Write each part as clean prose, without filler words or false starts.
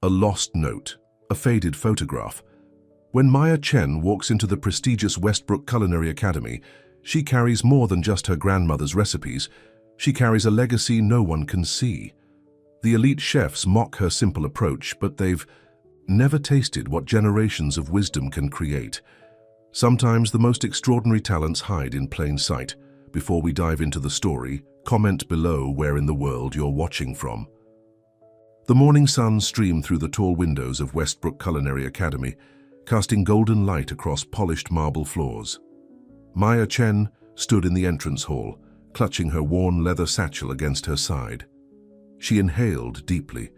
a lost note, a faded photograph. When Maya Chen walks into the prestigious Westbrook Culinary Academy, she carries more than just her grandmother's recipes. She carries a legacy no one can see. The elite chefs mock her simple approach, but they've never tasted what generations of wisdom can create. Sometimes the most extraordinary talents hide in plain sight. Before we dive into the story, comment below where in the world you're watching from. The morning sun streamed through the tall windows of Westbrook Culinary Academy, casting golden light across polished marble floors. Maya Chen stood in the entrance hall, clutching her worn leather satchel against her side. She inhaled deeply,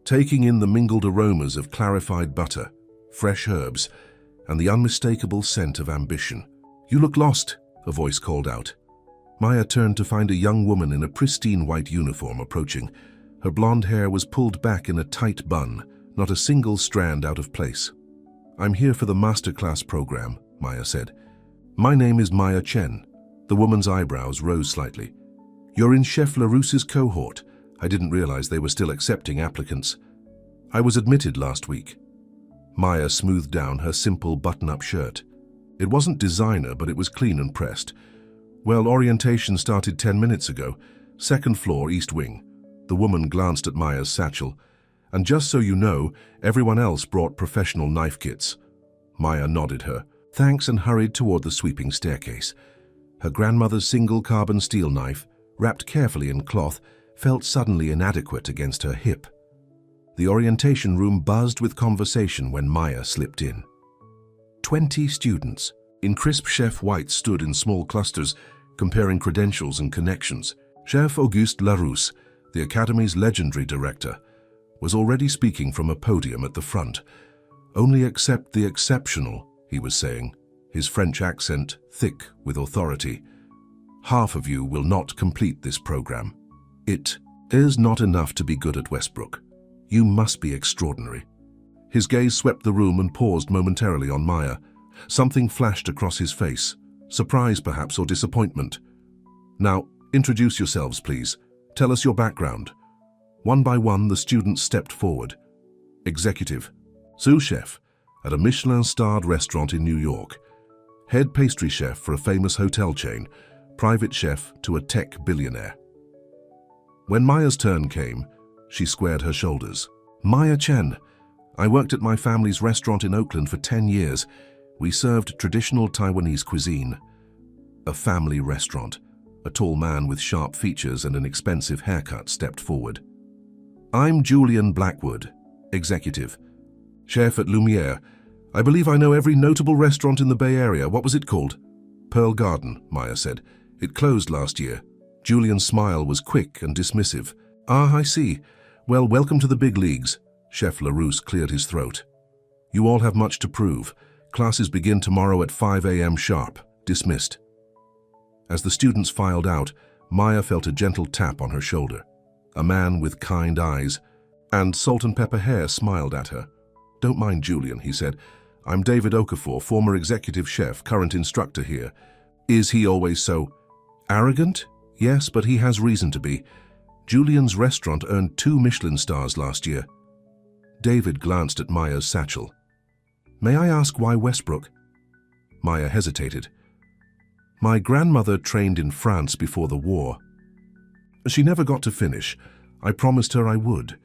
taking in the mingled aromas of clarified butter, fresh herbs, and the unmistakable scent of ambition. "You look lost," a voice called out. Maya turned to find a young woman in a pristine white uniform approaching. Her blonde hair was pulled back in a tight bun, not a single strand out of place. "I'm here for the masterclass program," Maya said. "My name is Maya Chen." The woman's eyebrows rose slightly. "You're in Chef Larousse's cohort. I didn't realize they were still accepting applicants. I was admitted last week." Maya smoothed down her simple button-up shirt. It wasn't designer, but it was clean and pressed. "Well, orientation started 10 minutes ago. Second floor, East Wing." The woman glanced at Maya's satchel. "And just so you know, everyone else brought professional knife kits." Maya nodded her thanks and hurried toward the sweeping staircase. Her grandmother's single carbon steel knife, wrapped carefully in cloth, felt suddenly inadequate against her hip. The orientation room buzzed with conversation when Maya slipped in. 20 students, in crisp chef whites, stood in small clusters, comparing credentials and connections. Chef Auguste Larousse, the Academy's legendary director, was already speaking from a podium at the front. "Only accept the exceptional," he was saying, his French accent thick with authority. "Half of you will not complete this program. It is not enough to be good at Westbrook. You must be extraordinary." His gaze swept the room and paused momentarily on Maya. Something flashed across his face, surprise perhaps or disappointment. "Now, introduce yourselves, please. Tell us your background." One by one, the students stepped forward. Executive, sous chef at a Michelin-starred restaurant in New York. Head pastry chef for a famous hotel chain. Private chef to a tech billionaire. When Maya's turn came, she squared her shoulders. "Maya Chen. I worked at my family's restaurant in Oakland for 10 years. We served traditional Taiwanese cuisine." A family restaurant. A tall man with sharp features and an expensive haircut stepped forward. "I'm Julian Blackwood, executive. Chef at Lumiere. I believe I know every notable restaurant in the Bay Area. What was it called?" "Pearl Garden," Maya said. "It closed last year." Julian's smile was quick and dismissive. "Ah, I see. Well, welcome to the big leagues." Chef Larousse cleared his throat. "You all have much to prove. Classes begin tomorrow at 5 a.m. sharp. Dismissed." As the students filed out, Maya felt a gentle tap on her shoulder. A man with kind eyes and salt and pepper hair smiled at her. "Don't mind Julian," he said. "I'm David Okafor, former executive chef, current instructor here." "Is he always so arrogant?" "Yes, but he has reason to be. Julian's restaurant earned 2 Michelin stars last year." David glanced at Maya's satchel. "May I ask why Westbrook?" Maya hesitated. "My grandmother trained in France before the war. She never got to finish. I promised her I would."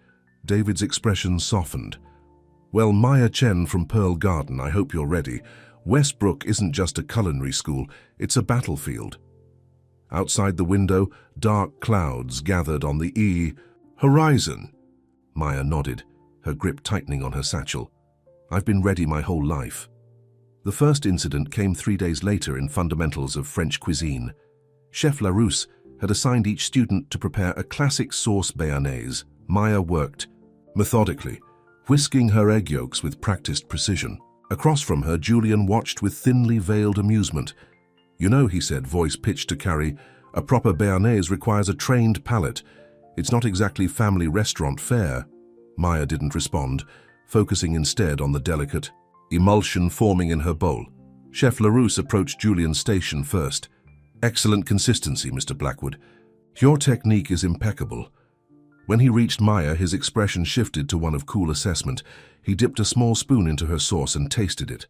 David's expression softened. "Well, Maya Chen from Pearl Garden, I hope you're ready. Westbrook isn't just a culinary school, it's a battlefield." Outside the window, dark clouds gathered on the horizon. Maya nodded, her grip tightening on her satchel. "I've been ready my whole life." The first incident came 3 days later in Fundamentals of French Cuisine. Chef Larousse had assigned each student to prepare a classic sauce béarnaise. Maya worked methodically, whisking her egg yolks with practiced precision. Across from her, Julian watched with thinly veiled amusement. "You know," he said, voice pitched to carry, "a proper béarnaise requires a trained palate. It's not exactly family restaurant fare." Maya didn't respond, focusing instead on the delicate emulsion forming in her bowl. Chef Larousse approached Julian's station first. "Excellent consistency, Mr. Blackwood. Your technique is impeccable. When he reached Maya, his expression shifted to one of cool assessment. He dipped a small spoon into her sauce and tasted it.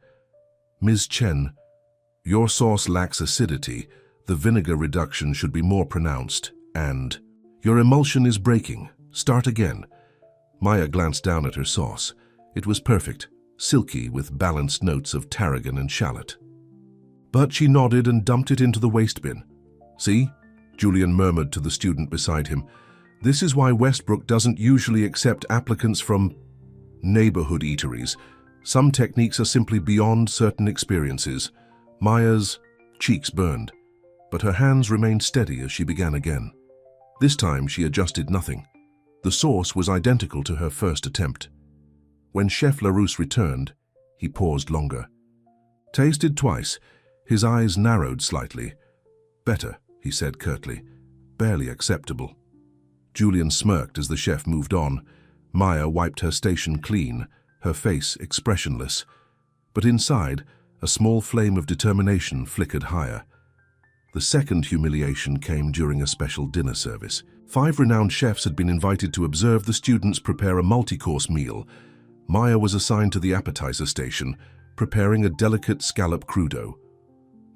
"Ms. Chen, your sauce lacks acidity. The vinegar reduction should be more pronounced. And your emulsion is breaking. Start again." Maya glanced down at her sauce. It was perfect, silky with balanced notes of tarragon and shallot. But she nodded and dumped it into the waste bin. "See?" Julian murmured to the student beside him. "This is why Westbrook doesn't usually accept applicants from neighborhood eateries. Some techniques are simply beyond certain experiences." Maya's cheeks burned, but her hands remained steady as she began again. This time she adjusted nothing. The sauce was identical to her first attempt. When Chef Larousse returned, he paused longer. Tasted twice, his eyes narrowed slightly. "Better," he said curtly. "Barely acceptable." Julian smirked as the chef moved on. Maya wiped her station clean, her face expressionless. But inside, a small flame of determination flickered higher. The second humiliation came during a special dinner service. 5 renowned chefs had been invited to observe the students prepare a multi-course meal. Maya was assigned to the appetizer station, preparing a delicate scallop crudo.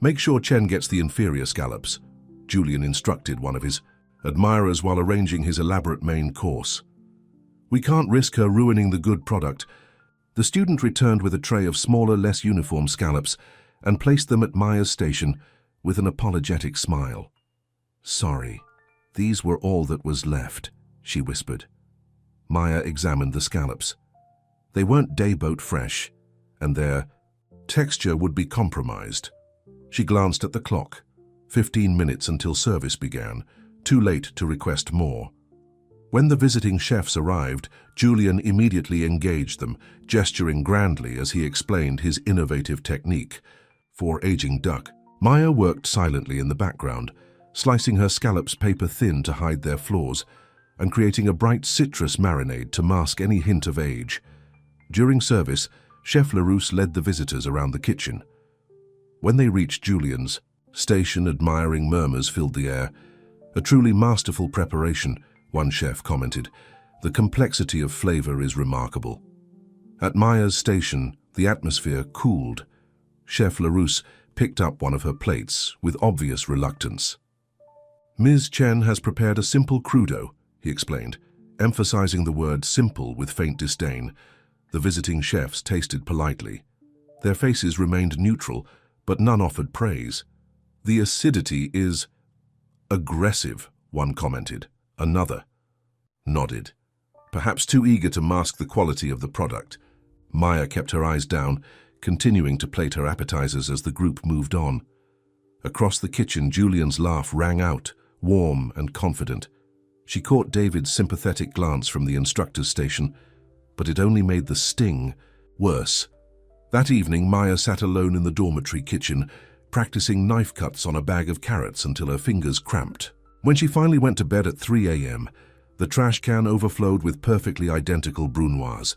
"Make sure Chen gets the inferior scallops," Julian instructed one of his admirers while arranging his elaborate main course. "We can't risk her ruining the good product." The student returned with a tray of smaller, less uniform scallops and placed them at Maya's station with an apologetic smile. "Sorry, these were all that was left," she whispered. Maya examined the scallops. They weren't dayboat fresh, and their texture would be compromised. She glanced at the clock. 15 minutes until service began, too late to request more. When the visiting chefs arrived, Julian immediately engaged them, gesturing grandly as he explained his innovative technique. For aging duck, Maya worked silently in the background, slicing her scallops paper-thin to hide their flaws, and creating a bright citrus marinade to mask any hint of age. During service, Chef Larousse led the visitors around the kitchen. When they reached Julian's station, admiring murmurs filled the air. "A truly masterful preparation," one chef commented. "The complexity of flavor is remarkable." At Maya's station, the atmosphere cooled. Chef Larousse picked up one of her plates with obvious reluctance. "Ms. Chen has prepared a simple crudo," he explained, emphasizing the word simple with faint disdain. The visiting chefs tasted politely. Their faces remained neutral, but none offered praise. "The acidity is aggressive," one commented. Another nodded, perhaps too eager to mask the quality of the product. Maya kept her eyes down, continuing to plate her appetizers as the group moved on. Across the kitchen, Julian's laugh rang out, warm and confident. She caught David's sympathetic glance from the instructor's station, but it only made the sting worse. That evening, Maya sat alone in the dormitory kitchen, practicing knife cuts on a bag of carrots until her fingers cramped. When she finally went to bed at 3 a.m., the trash can overflowed with perfectly identical brunoise.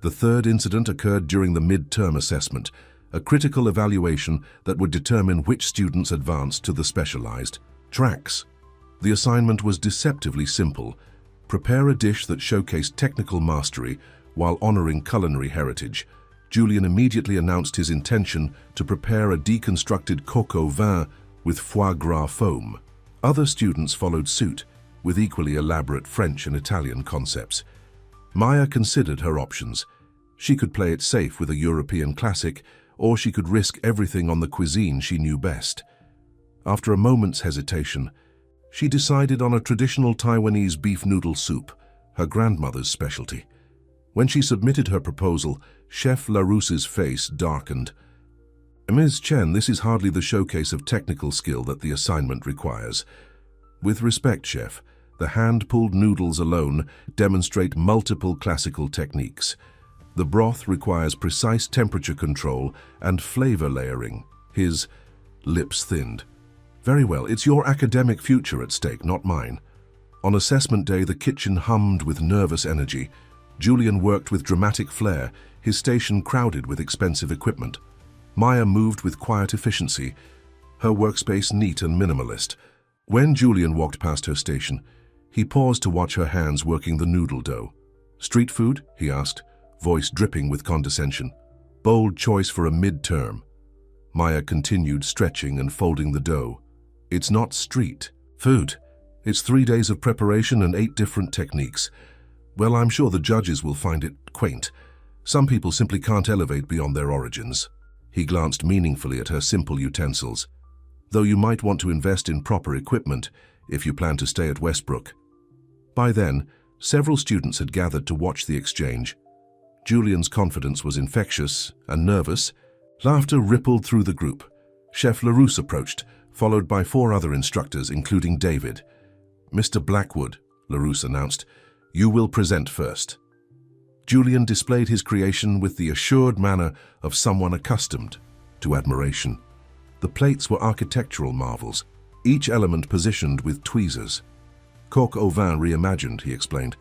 The third incident occurred during the mid-term assessment, a critical evaluation that would determine which students advanced to the specialized tracks. The assignment was deceptively simple. Prepare a dish that showcased technical mastery while honoring culinary heritage. Julian immediately announced his intention to prepare a deconstructed coq au vin with foie gras foam. Other students followed suit, with equally elaborate French and Italian concepts. Maya considered her options. She could play it safe with a European classic, or she could risk everything on the cuisine she knew best. After a moment's hesitation, she decided on a traditional Taiwanese beef noodle soup, her grandmother's specialty. When she submitted her proposal, Chef Larousse's face darkened. "Ms. Chen, this is hardly the showcase of technical skill that the assignment requires. With respect, Chef, the hand-pulled noodles alone demonstrate multiple classical techniques. The broth requires precise temperature control and flavor layering." His lips thinned. "Very well, it's your academic future at stake, not mine." On assessment day, the kitchen hummed with nervous energy. Julian worked with dramatic flair, his station crowded with expensive equipment. Maya moved with quiet efficiency, her workspace neat and minimalist. When Julian walked past her station, He paused to watch her hands working the noodle dough. "Street food?" he asked, voice dripping with condescension. "Bold choice for a mid-term." Maya continued stretching and folding the dough. "It's not street food. It's 3 days of preparation and 8 different techniques. Well, I'm sure the judges will find it quaint. Some people simply can't elevate beyond their origins." He glanced meaningfully at her simple utensils. "Though you might want to invest in proper equipment if you plan to stay at Westbrook." By then, several students had gathered to watch the exchange. Julian's confidence was infectious and nervous. Laughter rippled through the group. Chef Larousse approached, followed by 4 other instructors, including David. "Mr. Blackwood," Larousse announced, "you will present first." Julian displayed his creation with the assured manner of someone accustomed to admiration. The plates were architectural marvels, each element positioned with tweezers. "Coq au vin reimagined," he explained.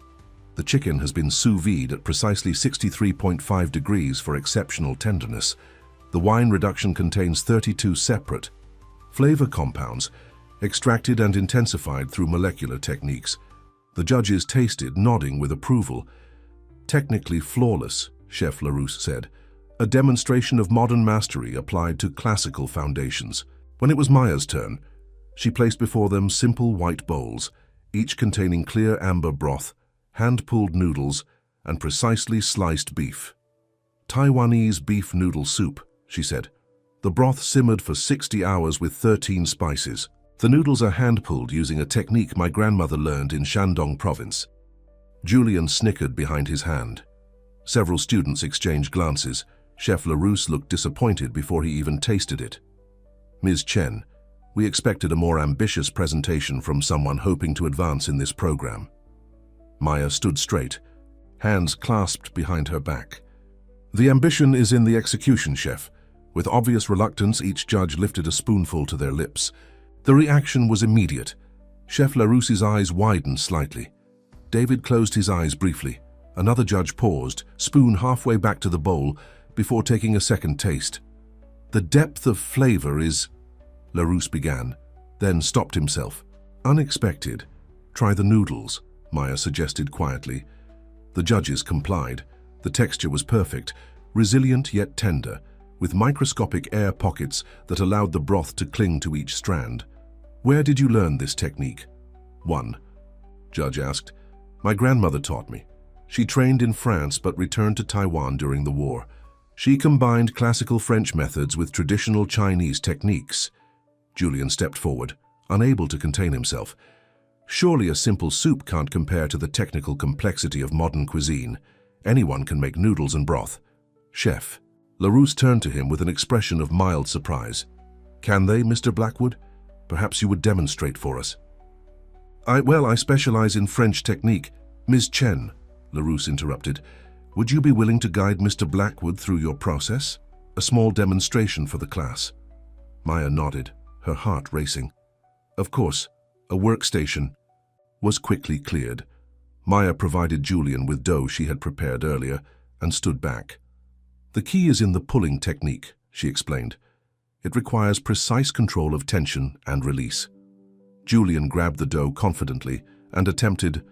"The chicken has been sous vide at precisely 63.5 degrees for exceptional tenderness. The wine reduction contains 32 separate flavor compounds, extracted and intensified through molecular techniques." The judges tasted, nodding with approval. "Technically flawless," Chef Larousse said. "A demonstration of modern mastery applied to classical foundations." When it was Maya's turn, she placed before them simple white bowls, each containing clear amber broth, hand-pulled noodles, and precisely sliced beef. "Taiwanese beef noodle soup," she said. "The broth simmered for 60 hours with 13 spices. The noodles are hand-pulled using a technique my grandmother learned in Shandong province." Julian snickered behind his hand. Several students exchanged glances. Chef Larousse looked disappointed before he even tasted it. "Ms. Chen, we expected a more ambitious presentation from someone hoping to advance in this program." Maya stood straight, hands clasped behind her back. "The ambition is in the execution, chef." With obvious reluctance, each judge lifted a spoonful to their lips. The reaction was immediate. Chef Larousse's eyes widened slightly. David closed his eyes briefly. Another judge paused, spoon halfway back to the bowl, before taking a second taste. "The depth of flavor is—" Larousse began, then stopped himself. "Unexpected. Try the noodles," Maya suggested quietly. The judges complied. The texture was perfect, resilient yet tender, with microscopic air pockets that allowed the broth to cling to each strand. "Where did you learn this technique?" "One," Judge asked. "My grandmother taught me. She trained in France but returned to Taiwan during the war. She combined classical French methods with traditional Chinese techniques." Julian stepped forward, unable to contain himself. "Surely a simple soup can't compare to the technical complexity of modern cuisine. Anyone can make noodles and broth." "Chef." Larousse turned to him with an expression of mild surprise. "Can they, Mr. Blackwood? Perhaps you would demonstrate for us." I specialize in French technique." "Ms. Chen," Larousse interrupted, "would you be willing to guide Mr. Blackwood through your process? A small demonstration for the class." Maya nodded, her heart racing. Of course, a workstation was quickly cleared. Maya provided Julian with dough she had prepared earlier and stood back. "The key is in the pulling technique," she explained. "It requires precise control of tension and release." Julian grabbed the dough confidently and attempted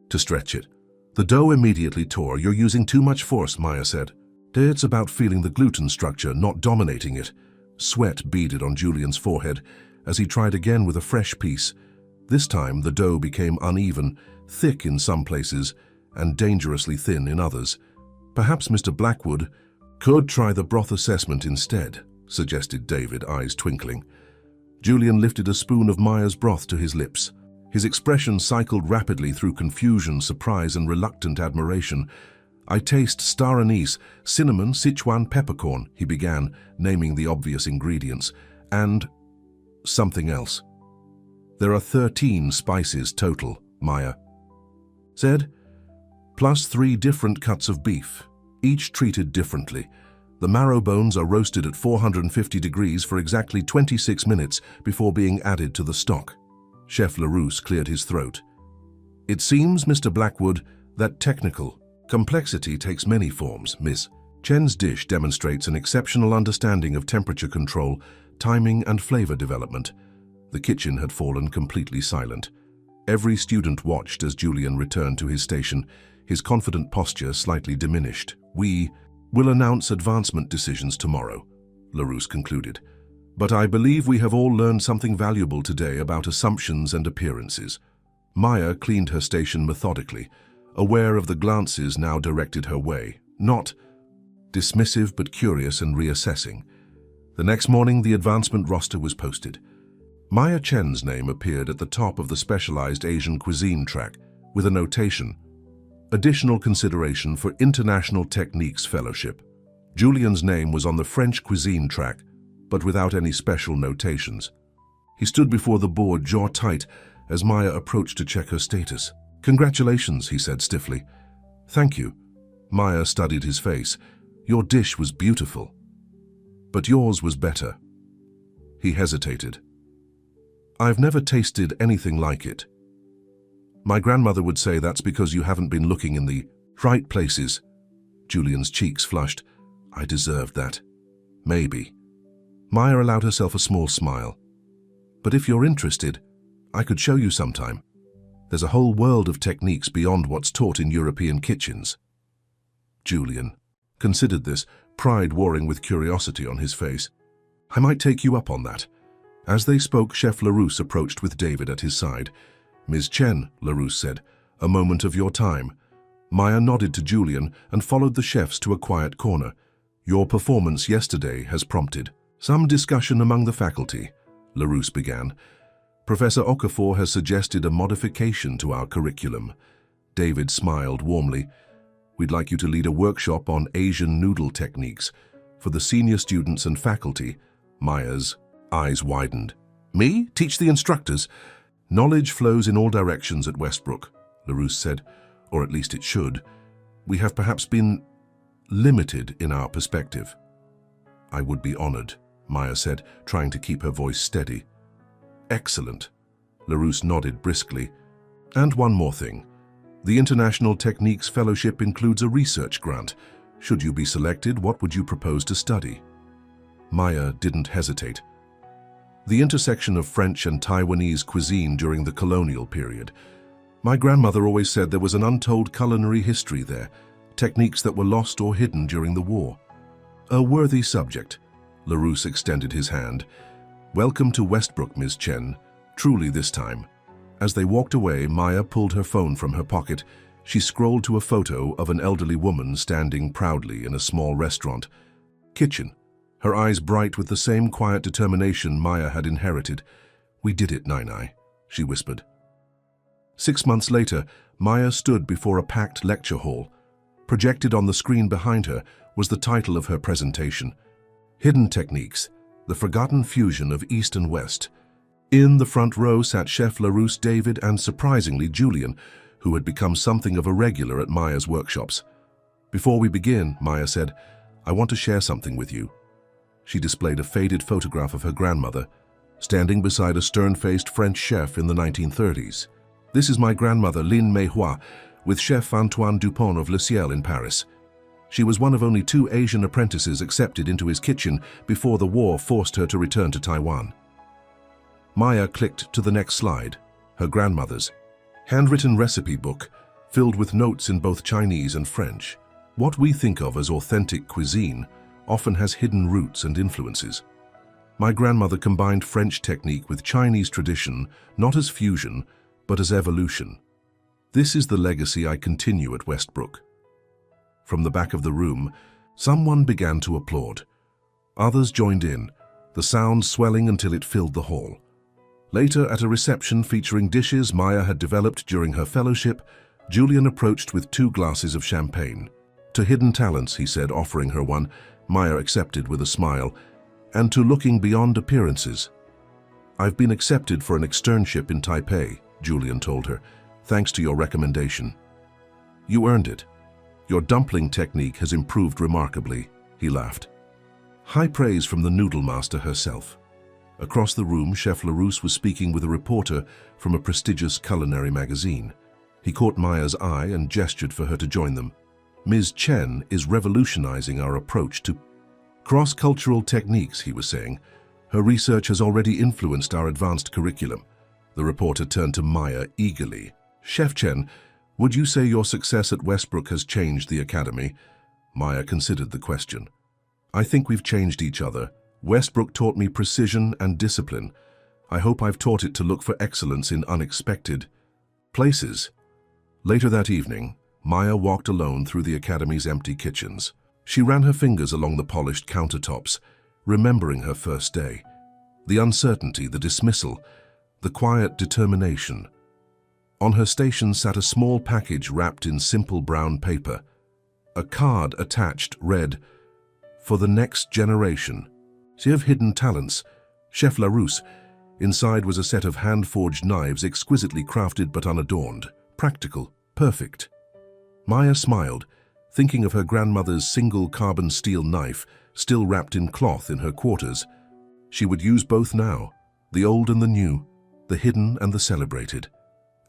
to stretch it. The dough immediately tore. "You're using too much force," Maya said. "It's about feeling the gluten structure, not dominating it." Sweat beaded on Julian's forehead as he tried again with a fresh piece. This time the dough became uneven, thick in some places, and dangerously thin in others. "Perhaps Mr. Blackwood could try the broth assessment instead," suggested David, eyes twinkling. Julian lifted a spoon of Maya's broth to his lips. His expression cycled rapidly through confusion, surprise, and reluctant admiration. "I taste star anise, cinnamon, Sichuan peppercorn," he began, naming the obvious ingredients, "and something else." "There are 13 spices total," Maya said, "plus 3 different cuts of beef, each treated differently. The marrow bones are roasted at 450 degrees for exactly 26 minutes before being added to the stock." Chef Larousse cleared his throat. "It seems, Mr. Blackwood, that technical complexity takes many forms, Miss. Chen's dish demonstrates an exceptional understanding of temperature control, timing, and flavor development." The kitchen had fallen completely silent. Every student watched as Julian returned to his station, his confident posture slightly diminished. "We will announce advancement decisions tomorrow," LaRousse concluded. "But I believe we have all learned something valuable today about assumptions and appearances." Maya cleaned her station methodically, aware of the glances now directed her way, not dismissive but curious and reassessing. The next morning, the advancement roster was posted. Maya Chen's name appeared at the top of the specialized Asian cuisine track with a notation, "Additional consideration for International Techniques Fellowship." Julian's name was on the French cuisine track, but without any special notations. He stood before the board, jaw tight, as Maya approached to check her status. "Congratulations," he said stiffly. "Thank you." Maya studied his face. "Your dish was beautiful. But yours was better." He hesitated. "I've never tasted anything like it." "My grandmother would say that's because you haven't been looking in the right places." Julian's cheeks flushed. "I deserved that." "Maybe." Maya allowed herself a small smile. "But if you're interested, I could show you sometime. There's a whole world of techniques beyond what's taught in European kitchens." Julian considered this, pride warring with curiosity on his face. "I might take you up on that." As they spoke, Chef LaRousse approached with David at his side. "Ms. Chen," LaRousse said, "a moment of your time." Maya nodded to Julian and followed the chefs to a quiet corner. "Your performance yesterday has prompted some discussion among the faculty," LaRousse began. "Professor Okafor has suggested a modification to our curriculum." David smiled warmly. "We'd like you to lead a workshop on Asian noodle techniques for the senior students and faculty." Maya's eyes widened. "Me? Teach the instructors?" "Knowledge flows in all directions at Westbrook," LaRousse said, "or at least it should. We have perhaps been limited in our perspective." "I would be honored," Maya said, trying to keep her voice steady. "Excellent," LaRousse nodded briskly. "And one more thing. The International Techniques Fellowship includes a research grant. Should you be selected, what would you propose to study?" Maya didn't hesitate. "The intersection of French and Taiwanese cuisine during the colonial period. My grandmother always said there was an untold culinary history there, techniques that were lost or hidden during the war." "A worthy subject." LaRousse extended his hand. "Welcome to Westbrook, Ms. Chen, truly this time." As they walked away, Maya pulled her phone from her pocket. She scrolled to a photo of an elderly woman standing proudly in a small restaurant kitchen, her eyes bright with the same quiet determination Maya had inherited. "We did it, Nai," she whispered. 6 months later, Maya stood before a packed lecture hall. Projected on the screen behind her was the title of her presentation, "Hidden Techniques, the Forgotten Fusion of East and West." In the front row sat Chef LaRousse, David, and surprisingly Julian, who had become something of a regular at Maya's workshops. "Before we begin," Maya said, "I want to share something with you." She displayed a faded photograph of her grandmother, standing beside a stern-faced French chef in the 1930s. "This is my grandmother, Lin Meihua, with Chef Antoine Dupont of Le Ciel in Paris. She was one of only 2 Asian apprentices accepted into his kitchen before the war forced her to return to Taiwan." Maya clicked to the next slide, her grandmother's handwritten recipe book, filled with notes in both Chinese and French. What we think of as authentic cuisine often has hidden roots and influences. My grandmother combined French technique with Chinese tradition, not as fusion, but as evolution. This is the legacy I continue at Westbrook. From the back of the room, someone began to applaud. Others joined in, the sound swelling until it filled the hall. Later, at a reception featuring dishes Maya had developed during her fellowship, Julian approached with 2 glasses of champagne. "To hidden talents," he said, offering her one. Maya accepted with a smile. "And to looking beyond appearances." "I've been accepted for an externship in Taipei," Julian told her, "thanks to your recommendation." "You earned it. Your dumpling technique has improved remarkably," he laughed. High praise from the noodle master herself. Across the room, Chef LaRousse was speaking with a reporter from a prestigious culinary magazine. He caught Maya's eye and gestured for her to join them. "Ms. Chen is revolutionizing our approach to cross-cultural techniques," he was saying. "Her research has already influenced our advanced curriculum. The reporter turned to Maya eagerly. Chef Chen, would you say your success at Westbrook has changed the academy? Maya considered the question. I think we've changed each other. Westbrook taught me precision and discipline. I hope I've taught it to look for excellence in unexpected places. Later that evening, Maya walked alone through the academy's empty kitchens. She ran her fingers along the polished countertops, remembering her first day. The uncertainty, the dismissal, the quiet determination. On her station sat a small package wrapped in simple brown paper. A card attached read, "For the next generation. She have hidden talents. Chef Larousse." Inside was a set of hand-forged knives exquisitely crafted but unadorned. Practical, perfect. Maya smiled, thinking of her grandmother's single carbon steel knife still wrapped in cloth in her quarters. She would use both now, the old and the new, the hidden and the celebrated.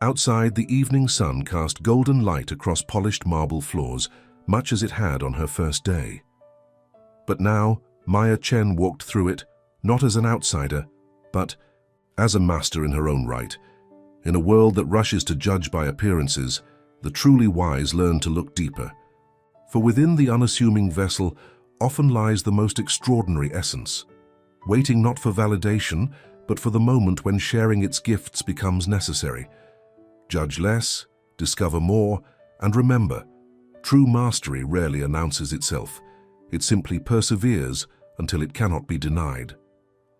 Outside, the evening sun cast golden light across polished marble floors, much as it had on her first day. But now, Maya Chen walked through it, not as an outsider, but as a master in her own right. In a world that rushes to judge by appearances, the truly wise learn to look deeper. For within the unassuming vessel often lies the most extraordinary essence, waiting not for validation, but for the moment when sharing its gifts becomes necessary. Judge less, discover more, and remember, true mastery rarely announces itself. It simply perseveres until it cannot be denied.